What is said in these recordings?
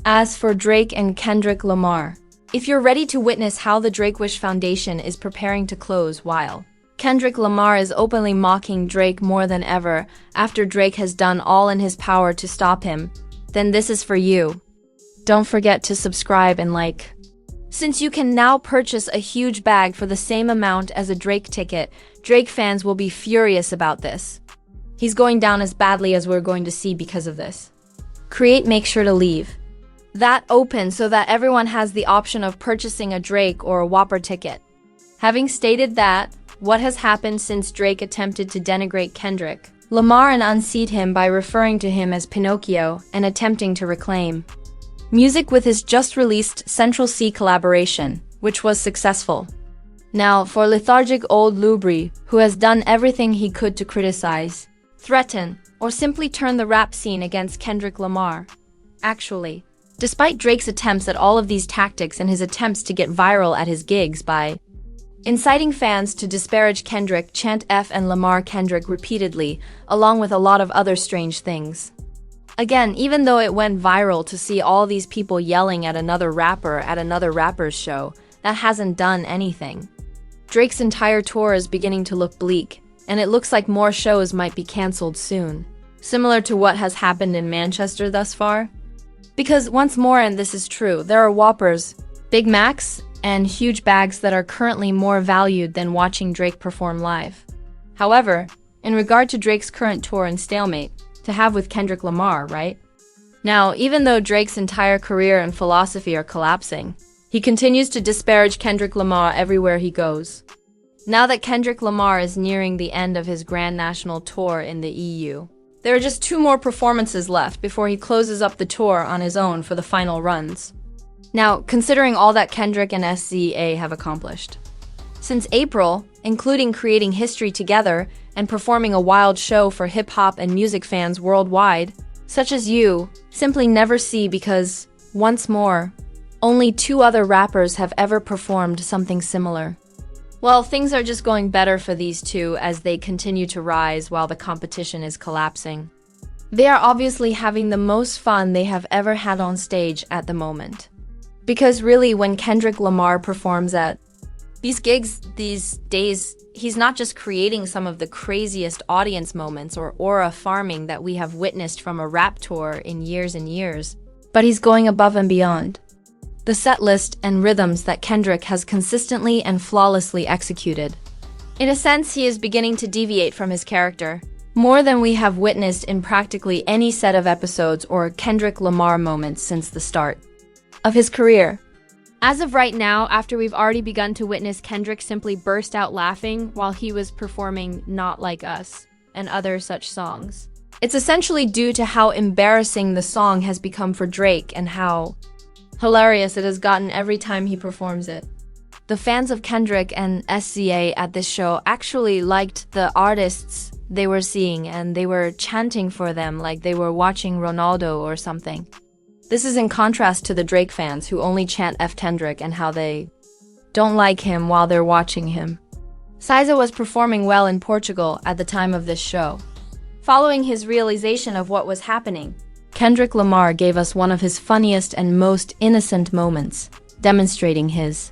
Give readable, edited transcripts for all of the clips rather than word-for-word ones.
As for Drake and Kendrick Lamar, if you're ready to witness how the Drake Wish Foundation is preparing to close while Kendrick Lamar is openly mocking Drake more than ever after Drake has done all in his power to stop him, then this is for you. Don't forget to subscribe and like. Since you can now purchase a huge bag for the same amount as a Drake ticket, Drake fans will be furious about this. He's going down as badly as we're going to see because of this. Make sure to leave that open so that everyone has the option of purchasing a Drake or a Whopper ticket. Having stated that, what has happened since Drake attempted to denigrate Kendrick Lamar and unseat him by referring to him as Pinocchio and attempting to reclaim music with his just-released Central C collaboration, which was successful. Now, for lethargic old Lubri, who has done everything he could to criticize, threaten, or simply turn the rap scene against Kendrick Lamar. Actually, despite Drake's attempts at all of these tactics and his attempts to get viral at his gigs by inciting fans to disparage Kendrick, chant F and Lamar Kendrick repeatedly, along with a lot of other strange things. Again, even though it went viral to see all these people yelling at another rapper at another rapper's show, that hasn't done anything. Drake's entire tour is beginning to look bleak, and it looks like more shows might be cancelled soon, similar to what has happened in Manchester thus far. Because once more, and this is true, there are Whoppers, Big Macs, and huge bags that are currently more valued than watching Drake perform live. However, in regard to Drake's current tour and stalemate to have with Kendrick Lamar, right? Now, even though Drake's entire career and philosophy are collapsing, he continues to disparage Kendrick Lamar everywhere he goes. Now that Kendrick Lamar is nearing the end of his Grand National Tour in the EU, there are just 2 more performances left before he closes up the tour on his own for the final runs. Now, considering all that Kendrick and SZA have accomplished since April, including creating history together and performing a wild show for hip-hop and music fans worldwide, such as you simply never see because, once more, only 2 other rappers have ever performed something similar. Well, things are just going better for these 2 as they continue to rise while the competition is collapsing. They are obviously having the most fun they have ever had on stage at the moment. Because really, when Kendrick Lamar performs at these gigs these days, he's not just creating some of the craziest audience moments or aura farming that we have witnessed from a rap tour in years and years, but he's going above and beyond. The set list and rhythms that Kendrick has consistently and flawlessly executed. In a sense, he is beginning to deviate from his character, more than we have witnessed in practically any set of episodes or Kendrick Lamar moments since the start of his career. As of right now, after we've already begun to witness Kendrick simply burst out laughing while he was performing Not Like Us and other such songs, it's essentially due to how embarrassing the song has become for Drake and how hilarious it has gotten every time he performs it. The fans of Kendrick and SZA at this show actually liked the artists they were seeing and they were chanting for them like they were watching Ronaldo or something. This is in contrast to the Drake fans who only chant F Kendrick and how they don't like him while they're watching him. SZA was performing well in Portugal at the time of this show. Following his realization of what was happening, Kendrick Lamar gave us one of his funniest and most innocent moments, demonstrating his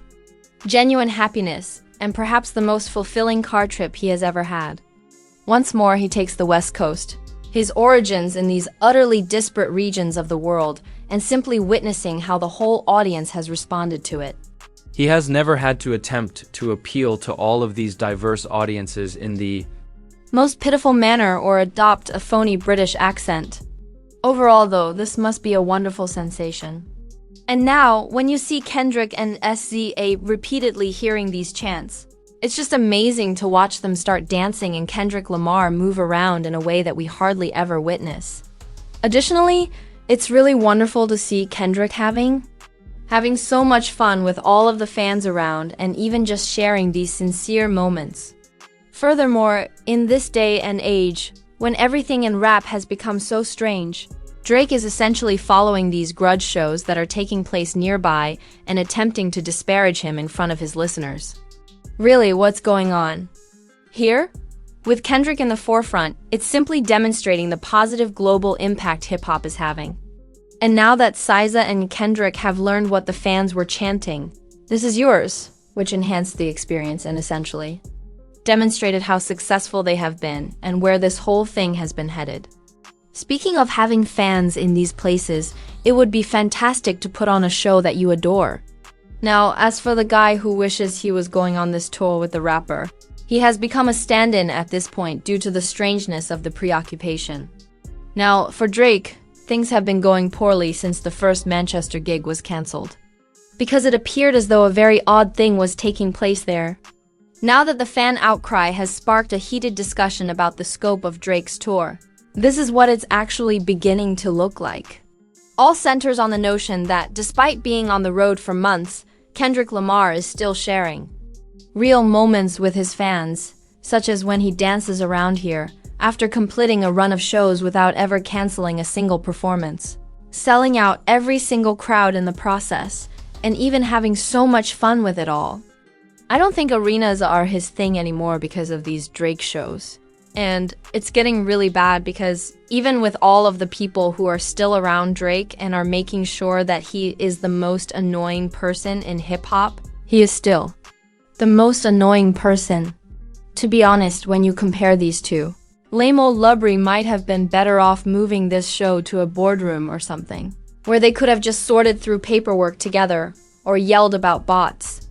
genuine happiness and perhaps the most fulfilling car trip he has ever had. Once more, he takes the West Coast, his origins in these utterly disparate regions of the world, and simply witnessing how the whole audience has responded to it. He has never had to attempt to appeal to all of these diverse audiences in the most pitiful manner or adopt a phony British accent. Overall, though, this must be a wonderful sensation. And now, when you see Kendrick and SZA repeatedly hearing these chants, it's just amazing to watch them start dancing and Kendrick Lamar move around in a way that we hardly ever witness. Additionally, it's really wonderful to see Kendrick having so much fun with all of the fans around and even just sharing these sincere moments. Furthermore, in this day and age, when everything in rap has become so strange, Drake is essentially following these grudge shows that are taking place nearby and attempting to disparage him in front of his listeners. Really, what's going on here? With Kendrick in the forefront, it's simply demonstrating the positive global impact hip-hop is having. And now that SZA and Kendrick have learned what the fans were chanting, "This is yours," which enhanced the experience and essentially demonstrated how successful they have been and where this whole thing has been headed. Speaking of having fans in these places, it would be fantastic to put on a show that you adore. Now, as for the guy who wishes he was going on this tour with the rapper, he has become a stand-in at this point due to the strangeness of the preoccupation. Now, for Drake, things have been going poorly since the first Manchester gig was cancelled, because it appeared as though a very odd thing was taking place there. Now that the fan outcry has sparked a heated discussion about the scope of Drake's tour, this is what it's actually beginning to look like. All centers on the notion that, despite being on the road for months, Kendrick Lamar is still sharing real moments with his fans, such as when he dances around here, after completing a run of shows without ever canceling a single performance, selling out every single crowd in the process, and even having so much fun with it all. I don't think arenas are his thing anymore because of these Drake shows. And it's getting really bad because even with all of the people who are still around Drake and are making sure that he is the most annoying person in hip-hop, he is still the most annoying person. To be honest, when you compare these two, Lamo Lubry might have been better off moving this show to a boardroom or something, where they could have just sorted through paperwork together or yelled about bots.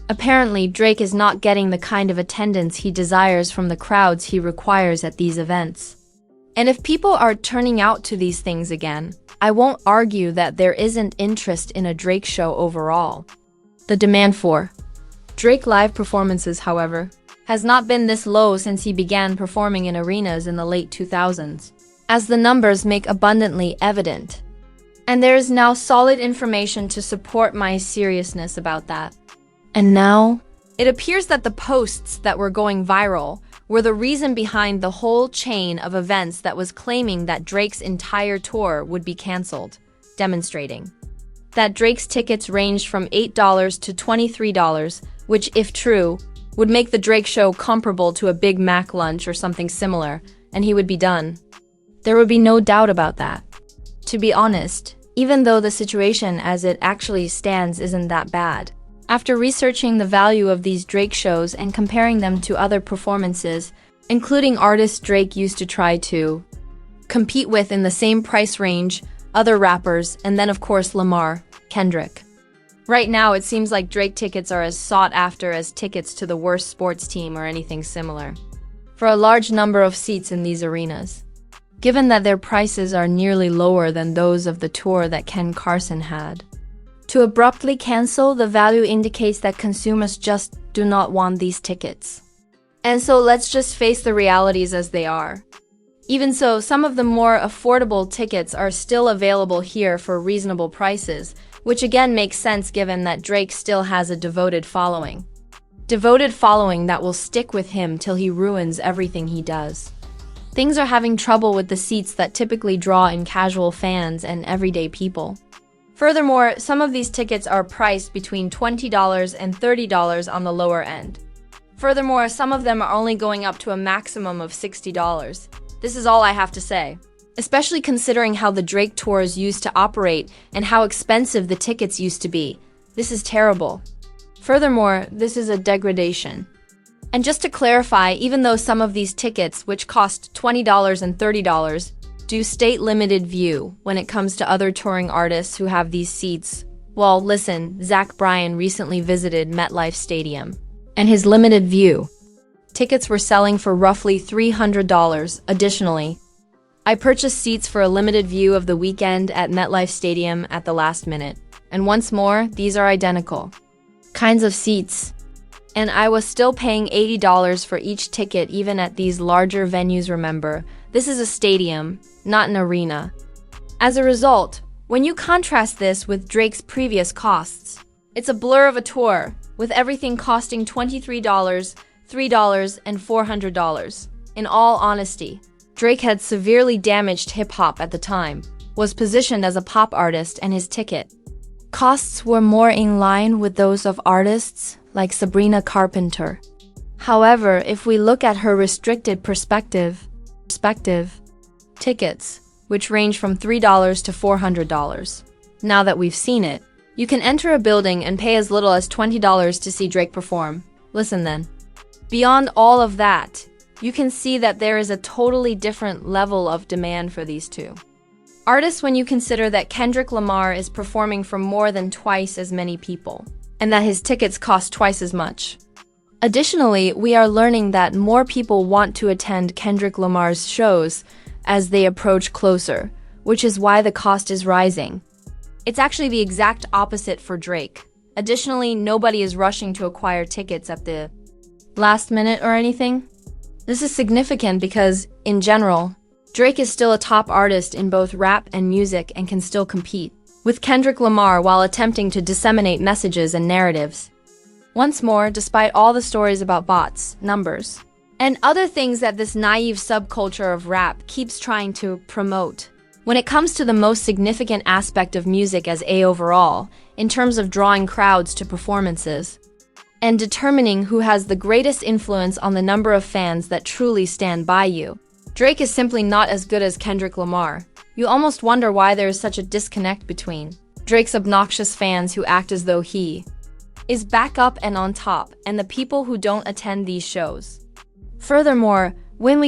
Apparently, Drake is not getting the kind of attendance he desires from the crowds he requires at these events. And if people are turning out to these things again, I won't argue that there isn't interest in a Drake show overall. The demand for Drake live performances, however, has not been this low since he began performing in arenas in the late 2000s, as the numbers make abundantly evident. And there is now solid information to support my seriousness about that. And now, it appears that the posts that were going viral were the reason behind the whole chain of events that was claiming that Drake's entire tour would be cancelled, demonstrating that Drake's tickets ranged from $8 to $23, which, if true, would make the Drake show comparable to a Big Mac lunch or something similar, and he would be done. There would be no doubt about that. To be honest, even though the situation as it actually stands isn't that bad, after researching the value of these Drake shows and comparing them to other performances, including artists Drake used to try to compete with in the same price range, other rappers, and then of course Lamar, Kendrick. Right now, it seems like Drake tickets are as sought after as tickets to the worst sports team or anything similar, for a large number of seats in these arenas, given that their prices are nearly lower than those of the tour that Ken Carson had. To abruptly cancel, the value indicates that consumers just do not want these tickets. And so let's just face the realities as they are. Even so, some of the more affordable tickets are still available here for reasonable prices, which again makes sense given that Drake still has a devoted following. Devoted following that will stick with him till he ruins everything he does. Things are having trouble with the seats that typically draw in casual fans and everyday people. Furthermore, some of these tickets are priced between $20 and $30 on the lower end. Furthermore, some of them are only going up to a maximum of $60. This is all I have to say, especially considering how the Drake tours used to operate and how expensive the tickets used to be. This is terrible. Furthermore, this is a degradation. And just to clarify, even though some of these tickets, which cost $20 and $30, do state limited view when it comes to other touring artists who have these seats. Well, listen, Zach Bryan recently visited MetLife Stadium, and his limited view tickets were selling for roughly $300. Additionally, I purchased seats for a limited view of The Weeknd at MetLife Stadium at the last minute. And once more, these are identical kinds of seats. And I was still paying $80 for each ticket even at these larger venues. Remember, this is a stadium, not an arena. As a result, when you contrast this with Drake's previous costs, it's a blur of a tour, with everything costing $23, $3, and $400. In all honesty, Drake had severely damaged hip-hop at the time, was positioned as a pop artist, and his ticket costs were more in line with those of artists like Sabrina Carpenter. However, if we look at her restricted perspective, tickets, which range from $3 to $400. Now that we've seen it, you can enter a building and pay as little as $20 to see Drake perform. Listen then. Beyond all of that, you can see that there is a totally different level of demand for these two artists when you consider that Kendrick Lamar is performing for more than twice as many people, and that his tickets cost twice as much. Additionally, we are learning that more people want to attend Kendrick Lamar's shows as they approach closer, which is why the cost is rising. It's actually the exact opposite for Drake. Additionally, nobody is rushing to acquire tickets at the last minute or anything. This is significant because, in general, Drake is still a top artist in both rap and music and can still compete with Kendrick Lamar while attempting to disseminate messages and narratives. Once more, despite all the stories about bots, numbers, and other things that this naive subculture of rap keeps trying to promote, when it comes to the most significant aspect of music as a overall, in terms of drawing crowds to performances, and determining who has the greatest influence on the number of fans that truly stand by you, Drake is simply not as good as Kendrick Lamar. You almost wonder why there is such a disconnect between Drake's obnoxious fans who act as though he is back up and on top, and the people who don't attend these shows. Furthermore, when we